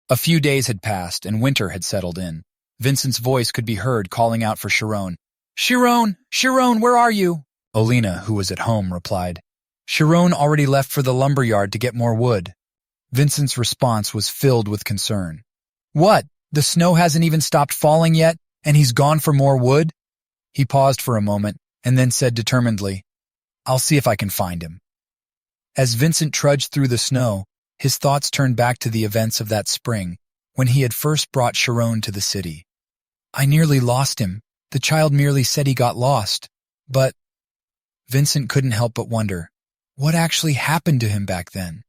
A few days had passed, and winter had settled in. Vincent's voice could be heard calling out for Chiron. "Chiron! Chiron, where are you?" Olena, who was at home, replied. Chiron already left for the lumberyard to get more wood. Vincent's response was filled with concern. What? The snow hasn't even stopped falling yet, and he's gone for more wood? He paused for a moment, and then said determinedly, "I'll see if I can find him." As Vincent trudged through the snow, his thoughts turned back to the events of that spring, when he had first brought Chiron to the city. "I nearly lost him. The child merely said he got lost. But—" Vincent couldn't help but wonder, what actually happened to him back then?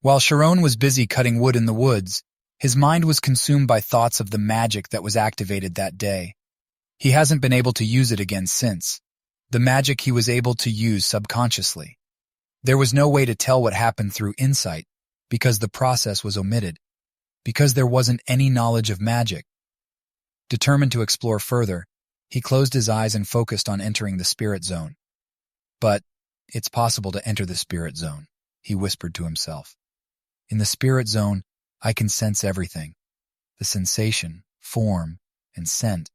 While Chiron was busy cutting wood in the woods, his mind was consumed by thoughts of the magic that was activated that day. He hasn't been able to use it again since. The magic he was able to use subconsciously. There was no way to tell what happened through insight, because the process was omitted, because there wasn't any knowledge of magic. Determined to explore further, he closed his eyes and focused on entering the spirit zone. But it's possible to enter the spirit zone, he whispered to himself. In the spirit zone, I can sense everything. The sensation, form, and scent.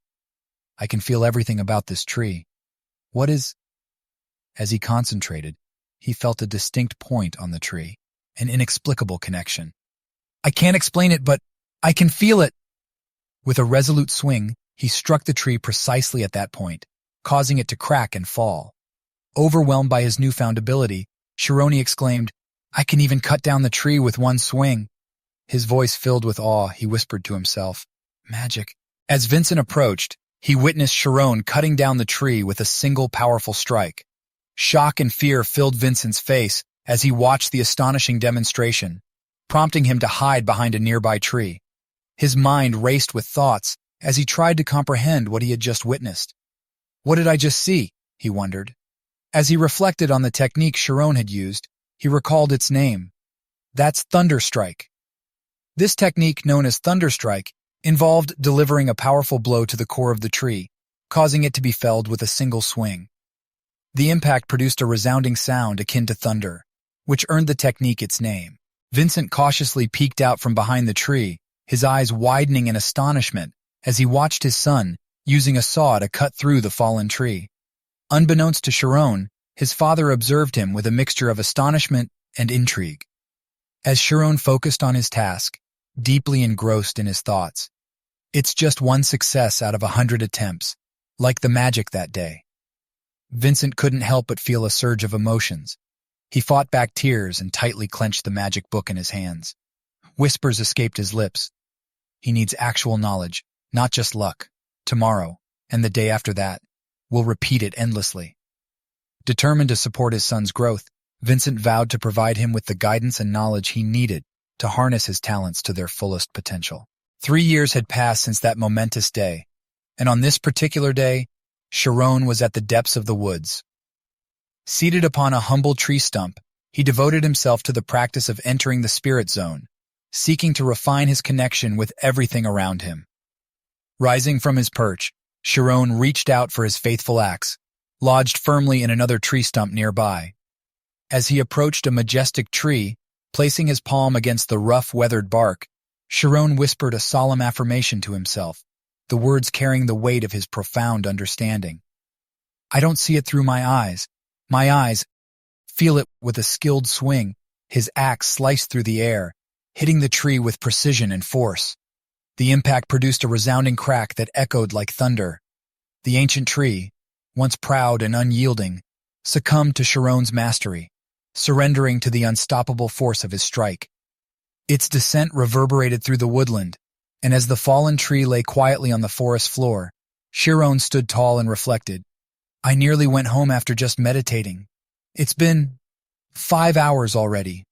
I can feel everything about this tree. What is... As he concentrated, he felt a distinct point on the tree, an inexplicable connection. I can't explain it, but I can feel it. With a resolute swing, he struck the tree precisely at that point, causing it to crack and fall. Overwhelmed by his newfound ability, Chiron exclaimed, "I can even cut down the tree with one swing." His voice filled with awe, he whispered to himself, "Magic." As Vincent approached, he witnessed Chiron cutting down the tree with a single powerful strike. Shock and fear filled Vincent's face as he watched the astonishing demonstration, prompting him to hide behind a nearby tree. His mind raced with thoughts as he tried to comprehend what he had just witnessed. What did I just see? He wondered. As he reflected on the technique Chiron had used, he recalled its name. That's Thunderstrike. This technique, known as Thunderstrike, involved delivering a powerful blow to the core of the tree, causing it to be felled with a single swing. The impact produced a resounding sound akin to thunder, which earned the technique its name. Vincent cautiously peeked out from behind the tree, his eyes widening in astonishment as he watched his son using a saw to cut through the fallen tree. Unbeknownst to Chiron, his father observed him with a mixture of astonishment and intrigue. As Chiron focused on his task, deeply engrossed in his thoughts, it's just one success out of 100 attempts, like the magic that day. Vincent couldn't help but feel a surge of emotions. He fought back tears and tightly clenched the magic book in his hands. Whispers escaped his lips. He needs actual knowledge, not just luck. Tomorrow, and the day after that, will repeat it endlessly. Determined to support his son's growth, Vincent vowed to provide him with the guidance and knowledge he needed to harness his talents to their fullest potential. 3 years had passed since that momentous day, and on this particular day, Chiron was at the depths of the woods. Seated upon a humble tree stump, he devoted himself to the practice of entering the spirit zone, seeking to refine his connection with everything around him. Rising from his perch, Chiron reached out for his faithful axe, lodged firmly in another tree stump nearby. As he approached a majestic tree, placing his palm against the rough, weathered bark, Chiron whispered a solemn affirmation to himself, the words carrying the weight of his profound understanding. I don't see it through my eyes. My eyes feel it. With a skilled swing, his axe sliced through the air, hitting the tree with precision and force. The impact produced a resounding crack that echoed like thunder. The ancient tree, once proud and unyielding, succumbed to Chiron's mastery, surrendering to the unstoppable force of his strike. Its descent reverberated through the woodland, and as the fallen tree lay quietly on the forest floor, Chiron stood tall and reflected. I nearly went home after just meditating. It's been 5 hours already.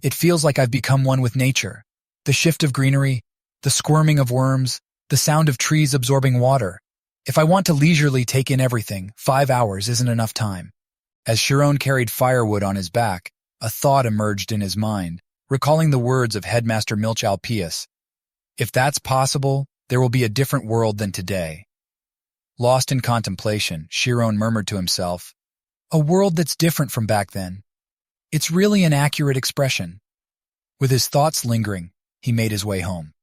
It feels like I've become one with nature. The shift of greenery, the squirming of worms, the sound of trees absorbing water. If I want to leisurely take in everything, 5 hours isn't enough time. As Chiron carried firewood on his back, a thought emerged in his mind, recalling the words of Headmaster Milch Alpius. If that's possible, there will be a different world than today. Lost in contemplation, Chiron murmured to himself, a world that's different from back then. It's really an accurate expression. With his thoughts lingering, he made his way home.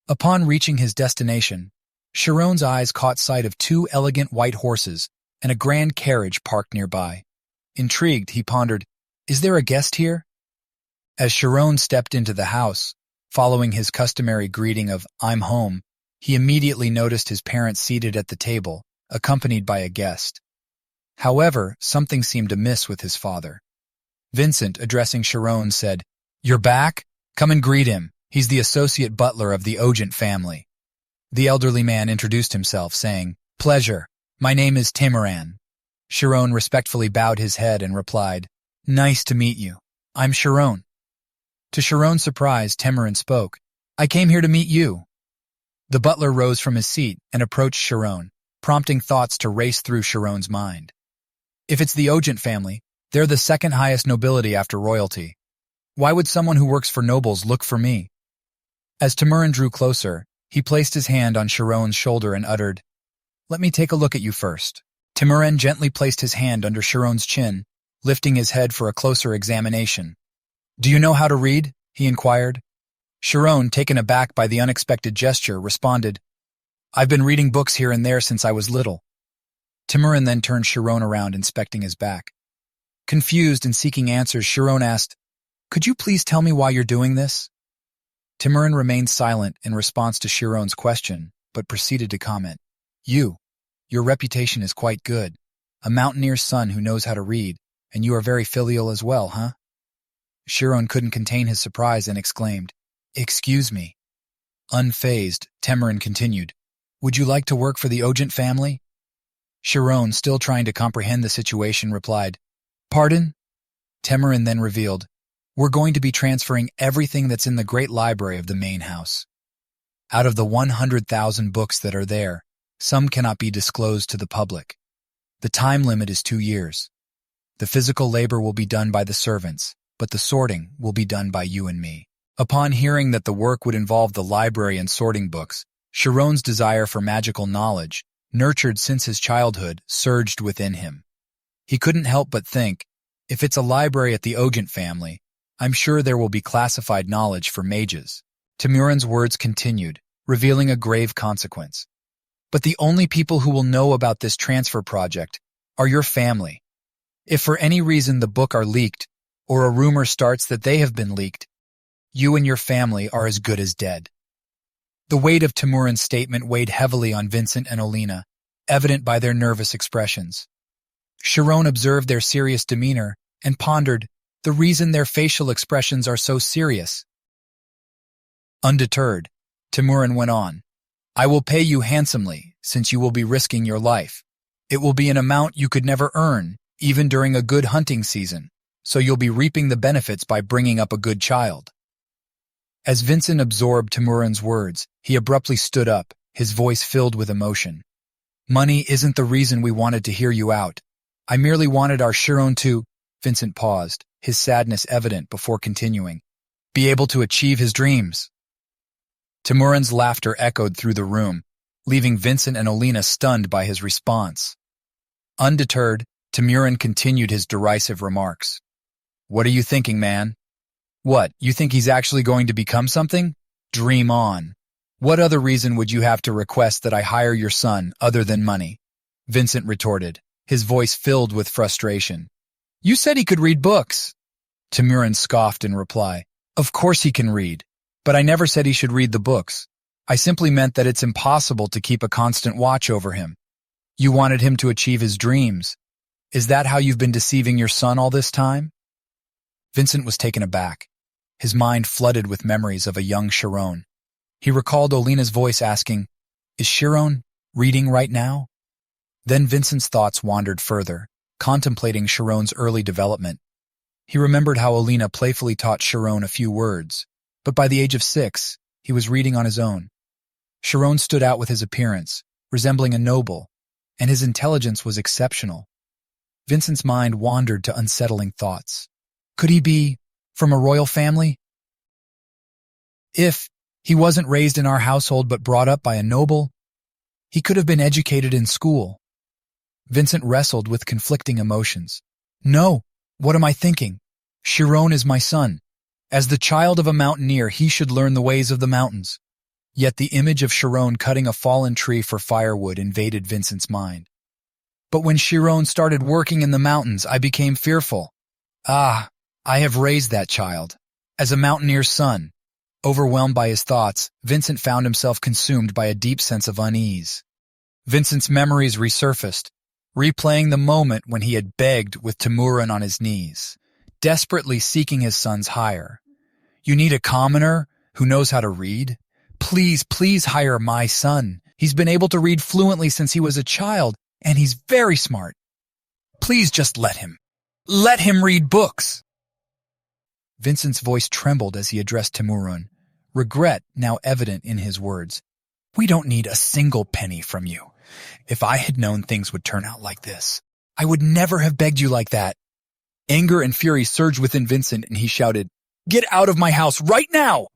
Upon reaching his destination, Chiron's eyes caught sight of two elegant white horses and a grand carriage parked nearby. Intrigued, he pondered, "Is there a guest here?" As Chiron stepped into the house, following his customary greeting of "I'm home," he immediately noticed his parents seated at the table, accompanied by a guest. However, something seemed amiss with his father. Vincent, addressing Chiron, said, "You're back? Come and greet him. He's the associate butler of the Ogent family." The elderly man introduced himself, saying, "Pleasure. My name is Timoran." Chiron respectfully bowed his head and replied, "Nice to meet you. I'm Chiron." To Chiron's surprise, Timoran spoke, "I came here to meet you." The butler rose from his seat and approached Chiron, prompting thoughts to race through Chiron's mind. If it's the Ogent family, they're the second highest nobility after royalty. Why would someone who works for nobles look for me? As Timoran drew closer, he placed his hand on Chiron's shoulder and uttered, "Let me take a look at you first." Timoran gently placed his hand under Chiron's chin, lifting his head for a closer examination. "Do you know how to read?" he inquired. Chiron, taken aback by the unexpected gesture, responded, "I've been reading books here and there since I was little." Timoran then turned Chiron around, inspecting his back. Confused and seeking answers, Chiron asked, "Could you please tell me why you're doing this?" Timoran remained silent in response to Chiron's question, but proceeded to comment, Your reputation is quite good. A mountaineer's son who knows how to read, and you are very filial as well, huh?" Chiron couldn't contain his surprise and exclaimed, "Excuse me." Unfazed, Timoran continued, "Would you like to work for the Ogent family?" Chiron, still trying to comprehend the situation, replied, "Pardon?" Timoran then revealed, "We're going to be transferring everything that's in the great library of the main house. Out of the 100,000 books that are there, some cannot be disclosed to the public. The time limit is 2 years. The physical labor will be done by the servants, but the sorting will be done by you and me." Upon hearing that the work would involve the library and sorting books, Chiron's desire for magical knowledge, nurtured since his childhood, surged within him. He couldn't help but think, if it's a library at the Ogent family, I'm sure there will be classified knowledge for mages. Timoran's words continued, revealing a grave consequence. "But the only people who will know about this transfer project are your family. If for any reason the book are leaked, or a rumor starts that they have been leaked, you and your family are as good as dead." The weight of Timoran's statement weighed heavily on Vincent and Olina, evident by their nervous expressions. Chiron observed their serious demeanor and pondered the reason their facial expressions are so serious. Undeterred, Timoran went on, "I will pay you handsomely, since you will be risking your life. It will be an amount you could never earn, even during a good hunting season, so you'll be reaping the benefits by bringing up a good child." As Vincent absorbed Timoran's words, he abruptly stood up, his voice filled with emotion. "Money isn't the reason we wanted to hear you out. I merely wanted our Chiron to—" Vincent paused, his sadness evident before continuing, "be able to achieve his dreams." Timoran's laughter echoed through the room, leaving Vincent and Olina stunned by his response. Undeterred, Timoran continued his derisive remarks. "What are you thinking, man? What, you think he's actually going to become something? Dream on. What other reason would you have to request that I hire your son other than money?" Vincent retorted, his voice filled with frustration. "You said he could read books." Timoran scoffed in reply, "Of course he can read, but I never said he should read the books. I simply meant that it's impossible to keep a constant watch over him. You wanted him to achieve his dreams. Is that how you've been deceiving your son all this time?" Vincent was taken aback, his mind flooded with memories of a young Chiron. He recalled Olina's voice asking, "Is Chiron reading right now?" Then Vincent's thoughts wandered further, contemplating Chiron's early development. He remembered how Olina playfully taught Chiron a few words, but by the age of 6, he was reading on his own. Chiron stood out with his appearance, resembling a noble, and his intelligence was exceptional. Vincent's mind wandered to unsettling thoughts. Could he be from a royal family? If he wasn't raised in our household but brought up by a noble, he could have been educated in school. Vincent wrestled with conflicting emotions. No, what am I thinking? Chiron is my son. As the child of a mountaineer, he should learn the ways of the mountains. Yet the image of Chiron cutting a fallen tree for firewood invaded Vincent's mind. But when Chiron started working in the mountains, I became fearful. I have raised that child. As a mountaineer's son. Overwhelmed by his thoughts, Vincent found himself consumed by a deep sense of unease. Vincent's memories resurfaced, replaying the moment when he had begged with Timurin on his knees, desperately seeking his son's hire. You need a commoner who knows how to read? Please, please hire my son. He's been able to read fluently since he was a child, and he's very smart. Please just let him. Let him read books. Vincent's voice trembled as he addressed Timurin, regret now evident in his words. We don't need a single penny from you. If I had known things would turn out like this, I would never have begged you like that. Anger and fury surged within Vincent, and he shouted, Get out of my house right now!